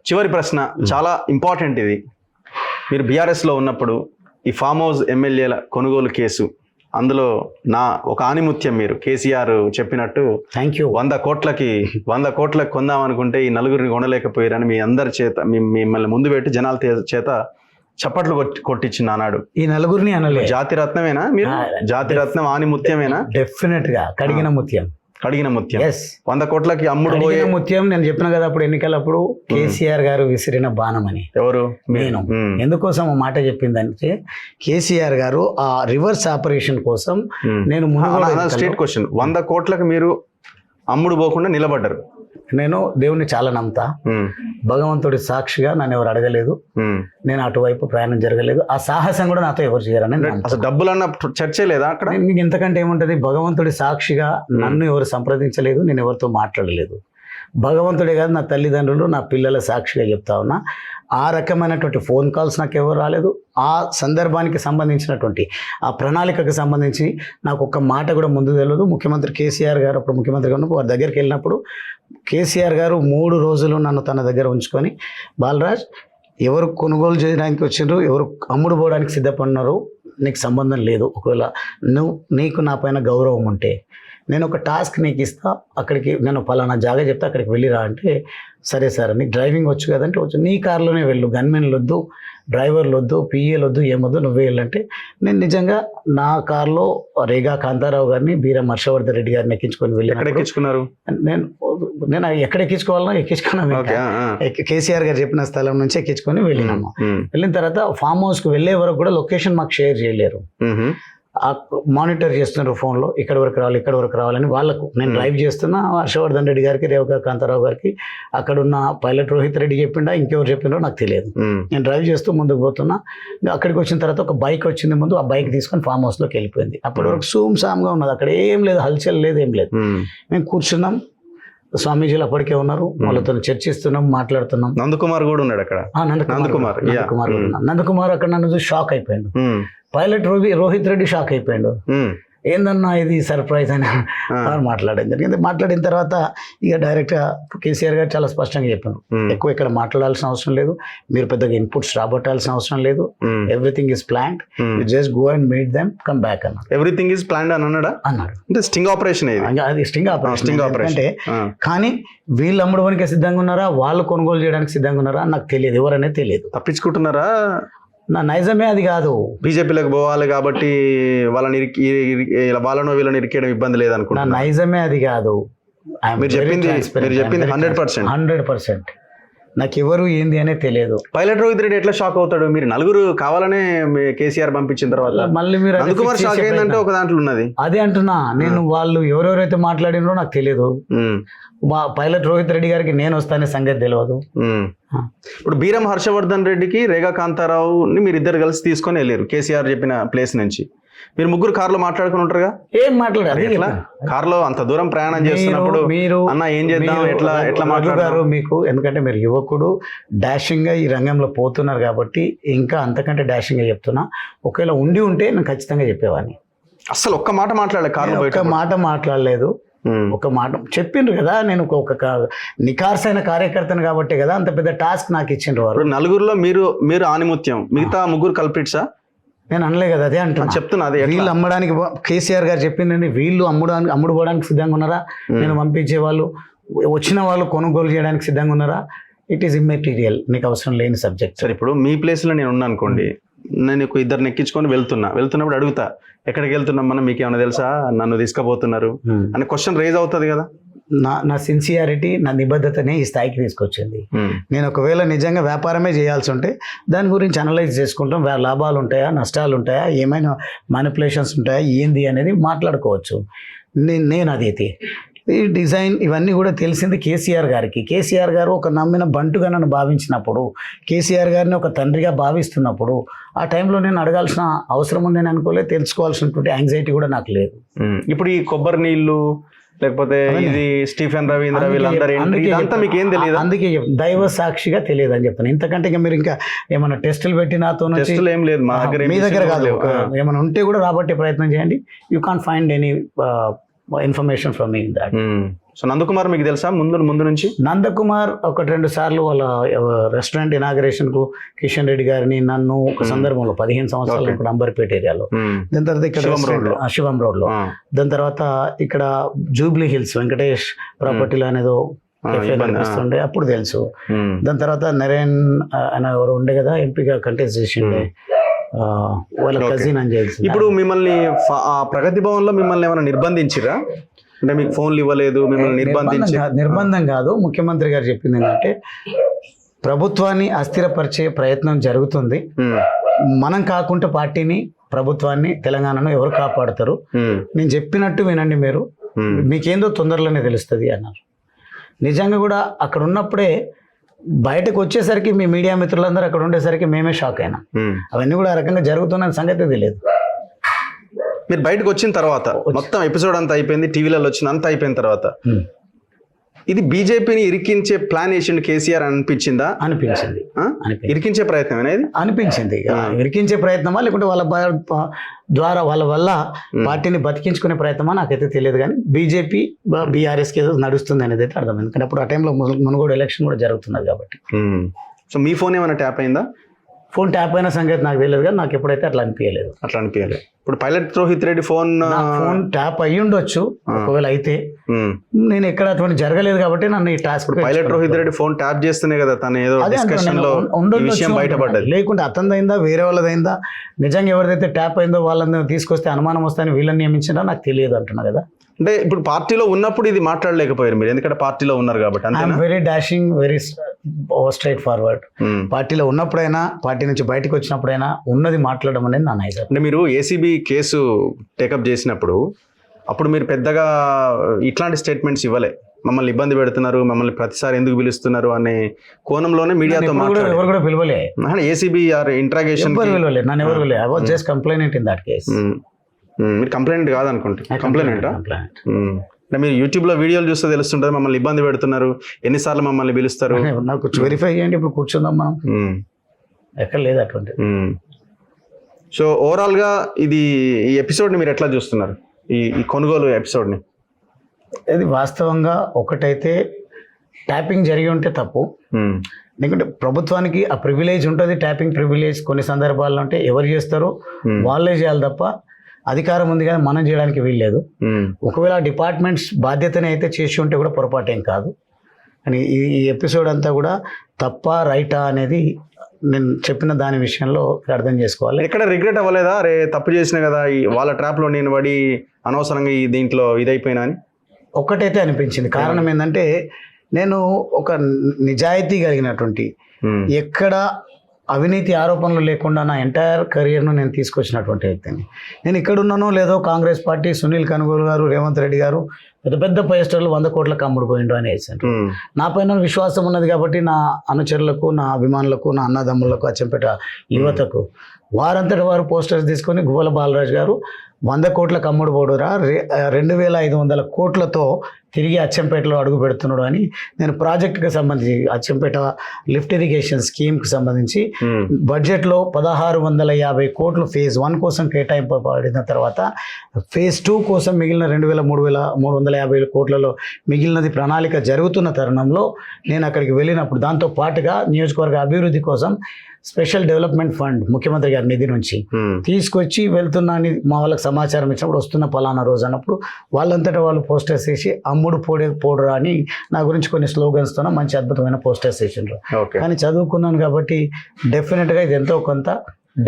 చివరి ప్రశ్న చాలా ఇంపార్టెంట్ ఇది. మీరు బీఆర్ఎస్లో ఉన్నప్పుడు ఈ ఫామ్ హౌస్ ఎమ్మెల్యేల కొనుగోలు కేసు, అందులో నా ఒక ఆనిముత్యం మీరు కేసీఆర్ చెప్పినట్టు థ్యాంక్ యూ 100 కోట్లకు కొందాం అనుకుంటే ఈ నలుగురిని కొనలేకపోయారని మీ అందరి చేత మిమ్మల్ని ముందు పెట్టి జనాల చేత చప్పట్లు కొట్టించింది ఆనాడు. ఈ నలుగురిని అనలే. జాతిరత్నమేనా మీరు? జాతిరత్నం ఆనిముత్యమేనా? డెఫినెట్ గా కడిగిన ముత్యం. 100 కోట్లకి అమ్ముడు పోయే ముత్యం. నేను చెప్పిన కదా అప్పుడు ఎన్నికలప్పుడు కేసీఆర్ గారు విసిరిన బాణం అని. ఎవరు? నేను. ఎందుకోసం మాట చెప్పిందంటే కేసీఆర్ గారు ఆ రివర్స్ ఆపరేషన్ కోసం నేను స్ట్రేట్ క్వశ్చన్, 100 కోట్లకు మీరు అమ్ముడు పోకుండా నిలబడ్డారు. నేను దేవుణ్ణి చాలా నమ్ముతా. భగవంతుడి సాక్షిగా నన్ను ఎవరు అడగలేదు, నేను అటువైపు ప్రయాణం జరగలేదు, ఆ సాహసం కూడా నాతో ఎవరు చేయరని. అసలు డబ్బులన్న చర్చే లేదా అక్కడ? మీకు ఇంతకంటే ఏముంటది? భగవంతుడి సాక్షిగా నన్ను ఎవరు సంప్రదించలేదు, నేను ఎవరితో మాట్లాడలేదు. భగవంతుడే కాదు, నా తల్లిదండ్రులు, నా పిల్లల సాక్షిగా చెప్తా ఉన్నా. ఆ రకమైనటువంటి ఫోన్ కాల్స్ నాకు ఎవరు రాలేదు. ఆ సందర్భానికి సంబంధించినటువంటి ఆ ప్రణాళికకు సంబంధించి నాకు ఒక్క మాట కూడా ముందు తెలియదు. ముఖ్యమంత్రి కేసీఆర్ గారు అప్పుడు ముఖ్యమంత్రిగా ఉన్నప్పుడు వారి దగ్గరికి వెళ్ళినప్పుడు కేసీఆర్ గారు 3 రోజులు నన్ను తన దగ్గర ఉంచుకొని, బాలరాజ్ ఎవరు కొనుగోలు చేయడానికి వచ్చిండ్రు, ఎవరు అమ్ముడు పోవడానికి సిద్ధపడినారు, నీకు సంబంధం లేదు. ఒకవేళ నీకు నా పైన గౌరవం ఉంటే నేను ఒక టాస్క్ నీకు ఇస్తా, అక్కడికి నేను పలానా జాగా చెప్తా, అక్కడికి వెళ్ళిరా అంటే, సరే సార్ నీకు డ్రైవింగ్ వచ్చు కదంటే వచ్చు, నీ కార్లోనే వెళ్ళు, గన్మెన్లు వద్దు, డ్రైవర్లు వద్దు, పిఏలు వద్దు, ఏమొద్దు, నువ్వే వెళ్ళంటే నేను నిజంగా నా కార్లో రేగా కాంతారావు గారిని, బీరం హర్షవర్ధన్ రెడ్డి గారిని ఎక్కించుకొని వెళ్ళి. ఎక్కించుకున్నారు? నేను ఎక్కడ ఎక్కించుకోవాలనో ఎక్కించుకున్నాను. కేసీఆర్ గారు చెప్పిన స్థలం నుంచి ఎక్కించుకొని వెళ్ళినాము. వెళ్ళిన తర్వాత ఫామ్ హౌస్కి వెళ్ళే వరకు కూడా లొకేషన్ మాకు షేర్ చేయలేరు. మానిటర్ చేస్తున్నారు ఫోన్లో, ఇక్కడ వరకు రావాలని. వాళ్ళకు నేను డ్రైవ్ చేస్తున్నా, హర్షవర్ధన్ రెడ్డి గారికి, రేవకా కాంతారావు గారికి, అక్కడున్న పైలట్ రోహిత్ రెడ్డి చెప్పిండా, ఇంకెవరు చెప్పిండో నాకు తెలియదు. నేను డ్రైవ్ చేస్తూ ముందుకు పోతున్నా. అక్కడికి వచ్చిన తర్వాత ఒక బైక్ వచ్చింది ముందు, ఆ బైక్ తీసుకొని ఫామ్ హౌస్లోకి వెళ్ళిపోయింది. అప్పటి వరకు సామ్గా ఉన్నది, అక్కడ ఏం లేదు, హల్చల్ లేదు, ఏం లేదు. మేము కూర్చున్నాం, స్వామీజీలు అప్పటికే ఉన్నారు, వాళ్ళతో చర్చిస్తున్నాం, మాట్లాడుతున్నాం. నందకుమార్ కూడా ఉన్నాడు అక్కడ. నందకుమార్ అక్కడ నన్ను చూసి షాక్ అయిపోయాడు. పైలట్ రోహిత్ రెడ్డి షాక్ అయిపోయాడు. ఏందన్నా ఇది సర్ప్రైజ్ అని మాట్లాడడం జరిగింది. మాట్లాడిన తర్వాత ఇక డైరెక్ట్గా కేసీఆర్ గారు చాలా స్పష్టంగా చెప్పారు, ఎక్కువ ఇక్కడ మాట్లాడాల్సిన అవసరం లేదు, మీరు పెద్దగా ఇన్పుట్స్ రాబట్టాల్సిన అవసరం లేదు, everything is planned, just go and meet them, come back అన్నారు. ఎవ్రీథింగ్ ఈస్ ప్లాన్డ్ అని అన్నాడు. అంటే స్టింగ్ ఆపరేషన్, అది స్టింగ్ ఆపరేషన్ అంటే. కానీ వీళ్ళు అమ్మడానికి సిద్ధంగా ఉన్నారా, వాళ్ళు కొనుగోలు చేయడానికి సిద్ధంగా ఉన్నారా నాకు తెలియదు, ఎవరనేది తెలియదు. తప్పించుకుంటున్నారా? నా నైజమే అది కాదు. బీజేపీలోకి పోవాలి కాబట్టి వాళ్ళను వీళ్ళని ఇరికేయడం ఇబ్బంది లేదనుకుంటా. నా నైజమే అది కాదు. మీరు చెప్పింది 100%. నాకు ఎవరు ఏంది అనే తెలియదు. పైలట్ రోహిత్ రెడ్డి ఎట్లా షాక్ అవుతాడు? మీరు నలుగురు కావాలనే కేసీఆర్ పంపించిన తర్వాత మళ్ళీ మీరు నందకుమార్ షాక్ అయిందంటే ఒక దాంట్లో ఉన్నది. అదే అంటున్నా నేను. వాళ్ళు ఎవరెవరైతే మాట్లాడినో నాకు తెలియదు. పైలట్ రోహిత్ రెడ్డి గారికి నేను వస్తానే సంగతి తెలియదు. ఇప్పుడు బీరం హర్షవర్ధన్ రెడ్డికి, రేగా కాంతారావుని మీరు ఇద్దరు కలిసి తీసుకొని వెళ్ళారు కేసీఆర్ చెప్పిన ప్లేస్ నుంచి. మీరు ముగ్గురు కార్లో మాట్లాడుకుని ఉంటారుగా? ఏం మాట్లాడారు? ఎట్లా కార్లో అంత దూరం ప్రయాణం చేస్తున్నప్పుడు మీరు అన్న ఏం చేద్దాం, ఎట్లా మాట్లాడారు మీకు? ఎందుకంటే మీరు యువకుడు, డాషింగ్ గా ఈ రంగంలో పోతున్నారు కాబట్టి ఇంకా అంతకంటే డాషింగ్ గా చెప్తున్నా. ఒకవేళ ఉంటే నేను ఖచ్చితంగా చెప్పేవాడిని. అసలు ఒక్క మాట మాట్లాడలేదు కార్లో? ఒక్క మాట మాట్లాడలేదు. ఒక మాట చెప్పిండ్రు కదా, నేను ఒక నిఖార్సైన కార్యకర్తను కాబట్టి కదా అంత పెద్ద టాస్క్ నాకు ఇచ్చిండ్రు వారు. నలుగురులో మీరు ఆనిముత్యం, మిగతా ముగ్గురు కల్ప్రిట్సా? నేను అనలే కదా, అదే అంటున్నా, చెప్తున్నా. వీళ్ళు అమ్మడానికి కేసీఆర్ గారు చెప్పిందండి, వీళ్ళు అమ్ముడు పోవడానికి సిద్ధంగా ఉన్నారా, నేను పంపించే వాళ్ళు వచ్చిన వాళ్ళు కొనుగోలు చేయడానికి సిద్ధంగా ఉన్నారా? ఇట్ ఈస్ ఇమ్మెటీరియల్, మీకు అవసరం లేని సబ్జెక్ట్. సరే, ఇప్పుడు మీ ప్లేస్లో నేను ఉన్నా అనుకోండి, నేను ఇద్దరిని ఎక్కించుకొని వెళ్తున్నప్పుడు అడుగుతా, ఎక్కడికి వెళ్తున్నాం మనం, మీకు ఏమైనా తెలుసా, నన్ను తీసుకుపోతున్నారు అనే క్వశ్చన్ రేజ్ అవుతుంది కదా. నా సిన్సియారిటీ, నా నిబద్ధతనే ఈ స్థాయికి తీసుకొచ్చింది. నేను ఒకవేళ నిజంగా వ్యాపారమే చేయాల్సి ఉంటే దాని గురించి అనలైజ్ చేసుకుంటాం, లాభాలు ఉంటాయా, నష్టాలు ఉంటాయా, ఏమైనా మ్యానిపులేషన్స్ ఉంటాయా, ఏంది అనేది మాట్లాడుకోవచ్చు. నేను అదైతే ఈ డిజైన్ ఇవన్నీ కూడా తెలిసింది కేసీఆర్ గారికి. కేసీఆర్ గారు ఒక నమ్మిన బంటుగా నన్ను భావించినప్పుడు, కేసీఆర్ గారిని ఒక తండ్రిగా భావిస్తున్నప్పుడు ఆ టైంలో నేను అడగాల్సిన అవసరం ఉందని అనుకోలేదు, తెలుసుకోవాల్సినటువంటి యాంగ్జైటీ కూడా నాకు లేదు. ఇప్పుడు ఈ కొబ్బరి నీళ్ళు లేకపోతే ఇది స్టీఫెన్ రవీంద్ర వీళ్ళందరూ మీకు ఏం తెలియదు? అందుకే దైవ సాక్షిగా తెలియదు అని చెప్తాను. ఇంతకంటే ఇంకా మీరు ఇంకా ఏమైనా టెస్టులు పెట్టి నాతో ఏం లేదు మా దగ్గర, మీ దగ్గర కాదు, ఏమైనా ఉంటే కూడా రాబట్టే ప్రయత్నం చేయండి. You can't find any information from me that. So Nandakumar మీకు తెలుసా ముందు నుంచి? నందకుమార్ 1-2 సార్లు వాళ్ళ రెస్టారెంట్ ఇనాగరేషన్ కు కిషన్ రెడ్డి గారిని నన్ను ఒక సందర్భంలో 15 సంవత్సరాలు ఇక్కడ అంబర్పేట ఏరియాలో, దాని తర్వాత ఇక్కడ శివం రోడ్ లో, దాని తర్వాత ఇక్కడ జూబ్లీ హిల్స్ వెంకటేష్ ప్రాపర్టీలో అనేదో కనిపిస్తుండే అప్పుడు తెలుసు. దాని తర్వాత నరేన్ అని ఎవరు ఉండే కదా ఎంపీగా కంటెస్ట్ చేసిండే, వాళ్ళ కజిన్ అని తెలిసి. ఇప్పుడు మిమ్మల్ని ప్రగతి భవన్ లో మిమ్మల్ని ఏమైనా నిర్బంధించిరా? అంటే మీకు ఫోన్లు ఇవ్వలేదు, మిమ్మల్ని నిర్బంధం కాదు. ముఖ్యమంత్రి గారు చెప్పింది ఏంటంటే ప్రభుత్వాన్ని అస్థిరపరిచే ప్రయత్నం జరుగుతుంది, మనం కాకుండా పార్టీని ప్రభుత్వాన్ని తెలంగాణను ఎవరు కాపాడతారు, నేను చెప్పినట్టు వినండి, మీరు మీకేందో తొందరలోనే తెలుస్తుంది అన్నారు. నిజంగా కూడా అక్కడ ఉన్నప్పుడే బయటకు వచ్చేసరికి మీ మీడియా మిత్రులందరూ అక్కడ ఉండేసరికి మేమే షాక్ అయినాం. అవన్నీ కూడా ఆ రకంగా జరుగుతున్న సంగతి తెలియదు. మీరు బయటకు వచ్చిన తర్వాత మొత్తం ఎపిసోడ్ అంతా అయిపోయింది, టీవీలలో వచ్చిన అంతా అయిపోయిన తర్వాత ఇది బీజేపీని ఇరికించే ప్లాన్ వేసిండు కేసీఆర్ అనిపించిందా? అనిపించింది. ఇరికించే ప్రయత్నం అనేది అనిపించింది. ఇరికించే ప్రయత్నమా లేకుంటే వాళ్ళ ద్వారా వాళ్ళ వల్ల పార్టీని బతికించుకునే ప్రయత్నమా నాకైతే తెలియదు, కానీ బీజేపీ బీఆర్ఎస్కి ఏదో నడుస్తుంది అనేది అయితే అర్థమైంది. ఎందుకంటే అప్పుడు ఆ టైంలో మునుగోడు ఎలక్షన్ కూడా జరుగుతున్నది కాబట్టి. సో మీ ఫోన్ ఏమైనా ట్యాప్ అయిందా? ఫోన్ ట్యాప్ అయిన సంగతి నాకు తెలియదు, కానీ నాకు ఎప్పుడైతే అట్లా అనిపించలేదు. ఇప్పుడు pilot Rohit Reddy phone tap అయ్యి ఉండొచ్చు, ఒకవేళ అయితే నేను ఎక్కడ అటువంటి జరగలేదు కాబట్టి నన్ను ఈ task. Pilot Rohit Reddy phone tap చేస్తూనే కదా తను ఏదో డిస్కషన్ లో విషయం బయటపడ్డది. లేకుంటే అతనిదైందా వేరే వాళ్ళదైందా, నిజంగా ఎవరిదైతే ట్యాప్ అయిందో వాళ్ళని తీసుకొస్తే అనుమానం వస్తాయని వీళ్ళని నియమించినా నాకు తెలియదు అంటున్నా కదా. అంటే ఇప్పుడు పార్టీలో ఉన్నప్పుడు ఇది మాట్లాడలేకపోయారు మీరు, ఎందుకంటే పార్టీలో ఉన్నారు కాబట్టి. I'm very dashing, very straight forward. పార్టీలో ఉన్నప్పుడైనా పార్టీ నుంచి బయటకు వచ్చినప్పుడైనా ఉన్నది మాట్లాడడం అనేది నా నైజం. అంటే మీరు ఏసీబీ కేసు టేకప్ చేసినప్పుడు అప్పుడు మీరు పెద్దగా ఇట్లాంటి స్టేట్మెంట్స్ ఇవ్వలే, మమ్మల్ని ఇబ్బంది పెడుతున్నారు, మమ్మల్ని ప్రతిసారి ఎందుకు పిలుస్తున్నారు అనే కోణంలోనే మీడియాతో మాట్లాడారు. ఎవరు కూడా పిలవలే, ఏసీబీ ఇంట్రాగేషన్ పిలవలే, నన్ను ఎవరు పిలవలే. I was just complaint in that case. మీరు కంప్లైంట్ కాదనుకుంటే కంప్లైంటా? అంటే మీరు యూట్యూబ్లో వీడియోలు చూస్తే తెలుస్తుంటుంది మమ్మల్ని ఇబ్బంది పెడుతున్నారు, ఎన్నిసార్లు మమ్మల్ని పిలుస్తారు. నాకు వెరిఫై చేయండి, ఇప్పుడు కూర్చుందాం మనం. ఎక్కడ లేదు అటువంటి. సో ఓవరాల్గా ఇది ఈ ఎపిసోడ్ని మీరు ఎట్లా చూస్తున్నారు, ఈ కొనుగోలు ఎపిసోడ్ని? అది వాస్తవంగా ఒకటైతే ట్యాపింగ్ జరిగి ఉంటే తప్పు, ఎందుకంటే ప్రభుత్వానికి ఆ ప్రివిలేజ్ ఉంటుంది, ట్యాపింగ్ ప్రివిలేజ్. కొన్ని సందర్భాల్లో అంటే ఎవరు చేస్తారో వాళ్ళే చేయాలి తప్ప అధికారం ఉంది కానీ మనం చేయడానికి వీల్లేదు. ఒకవేళ డిపార్ట్మెంట్స్ బాధ్యతని అయితే చేసి ఉంటే కూడా పొరపాటేం కాదు. అని ఈ ఎపిసోడ్ అంతా కూడా తప్ప రైటా అనేది నేను చెప్పిన దాని విషయంలో అర్థం చేసుకోవాలి. ఎక్కడ రిగ్రెట్ అవ్వలేదా, అరే తప్పు చేసిన కదా వాళ్ళ ట్రాప్లో నేను పడి అనవసరంగా దీంట్లో ఇదైపోయినా అని? ఒక్కటైతే అనిపించింది. కారణం ఏంటంటే నేను ఒక నిజాయితీ కలిగినటువంటి, ఎక్కడ అవినీతి ఆరోపణలు లేకుండా నా ఎంటైర్ కెరియర్ను నేను తీసుకొచ్చినటువంటి వ్యక్తిని. నేను ఇక్కడ ఉన్నానో లేదో కాంగ్రెస్ పార్టీ సునీల్ కనుగోలు గారు, రేవంత్ రెడ్డి గారు పెద్ద పెద్ద పైస్టర్లు 100 కోట్లకు అమ్ముడుపోయిండు అని వేసారు. నా పైన విశ్వాసం ఉన్నది కాబట్టి నా అనుచరులకు, నా అభిమానులకు, నా అన్నదమ్ములకు, అచ్చంపేట యువతకు వారంతటి వారు పోస్టర్స్ తీసుకొని గువ్వల బాలరాజు గారు 100 కోట్లకు అమ్ముడు పోడురా, 2500 కోట్లతో తిరిగి అచ్చంపేటలో అడుగు పెడుతున్నాడు అని నేను ప్రాజెక్టుకి సంబంధించి అచ్చంపేట లిఫ్ట్ ఇరిగేషన్ స్కీమ్కి సంబంధించి బడ్జెట్లో 1650 కోట్లు ఫేజ్ 1 కోసం కేటాయింపబడిన తర్వాత ఫేజ్ 2 కోసం మిగిలిన 350 కోట్లలో మిగిలినది ప్రణాళిక జరుగుతున్న తరుణంలో నేను అక్కడికి వెళ్ళినప్పుడు దాంతో పాటుగా నియోజకవర్గ అభివృద్ధి కోసం స్పెషల్ డెవలప్మెంట్ ఫండ్ ముఖ్యమంత్రి గారి నిధి నుంచి తీసుకొచ్చి వెళ్తున్నా అని మా వాళ్ళకి సమాచారం ఇచ్చినప్పుడు వస్తున్న పలానా రోజు అన్నప్పుడు వాళ్ళంతటా వాళ్ళు పోస్టర్స్ వేసి అమ్ముడు పోడురా అని నా గురించి కొన్ని స్లోగన్స్తో మంచి అద్భుతమైన పోస్టర్స్ వేసిండ్రు. కానీ చదువుకున్నాను కాబట్టి డెఫినెట్గా ఇది ఎంతో కొంత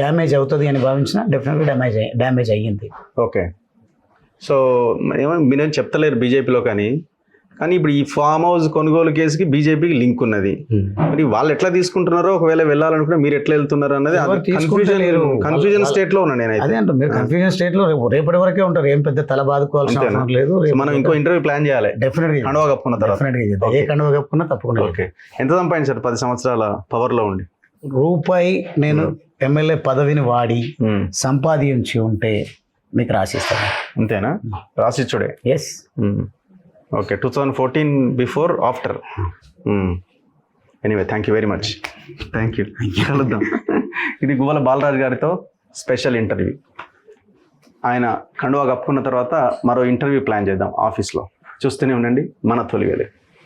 డ్యామేజ్ అవుతుంది అని భావించిన డెఫినెట్గా డ్యామేజ్ అయ్యింది. ఓకే, సో ఏమో మీరేం చెప్తలేరు బీజేపీలో, కానీ ఇప్పుడు ఈ ఫామ్ హౌస్ కొనుగోలు కేసుకి బీజేపీకి లింక్ ఉన్నది. మరి వాళ్ళు ఎట్లా తీసుకుంటున్నారో, ఒకవేళ వెళ్ళాలనుకుంటే మీరు ఎట్లా వెళ్తున్నారు అన్నది కన్ఫ్యూజన్ స్టేట్ లో ఉన్నాను నేను. అదే అంటే మీరు కన్ఫ్యూజన్ స్టేట్ లో రేపటి వరకే ఉంటారు, ఏం పెద్ద తల బాదుకోవాల్సిన అవసరం లేదు. మనం ఇంకో ఇంటర్వ్యూ ప్లాన్ చేయాలి డెఫినెట్గా, కండువా కప్పుకున్న తర్వాత. ఏ కండువా కప్పుకున్నా తప్పకుండా. ఓకే, ఎంత సంపాదించారు 10 సంవత్సరాల పవర్ లో ఉండి? రూపాయి నేను ఎమ్మెల్యే పదవిని వాడి సంపాదించి ఉంటే మీకు రాసిస్తాను. అంతేనా? రాసిచ్చుడే? Yes. Okay, 2014 before after. Anyway, thank you very much. Thank you. కలుద్దాం. ఇది గువ్వల బాలరాజు గారితో స్పెషల్ ఇంటర్వ్యూ. ఆయన కండువా కప్పుకున్న తర్వాత మరో ఇంటర్వ్యూ ప్లాన్ చేద్దాం ఆఫీస్లో. చూస్తూనే ఉండండి మన తొలి వెలుగు.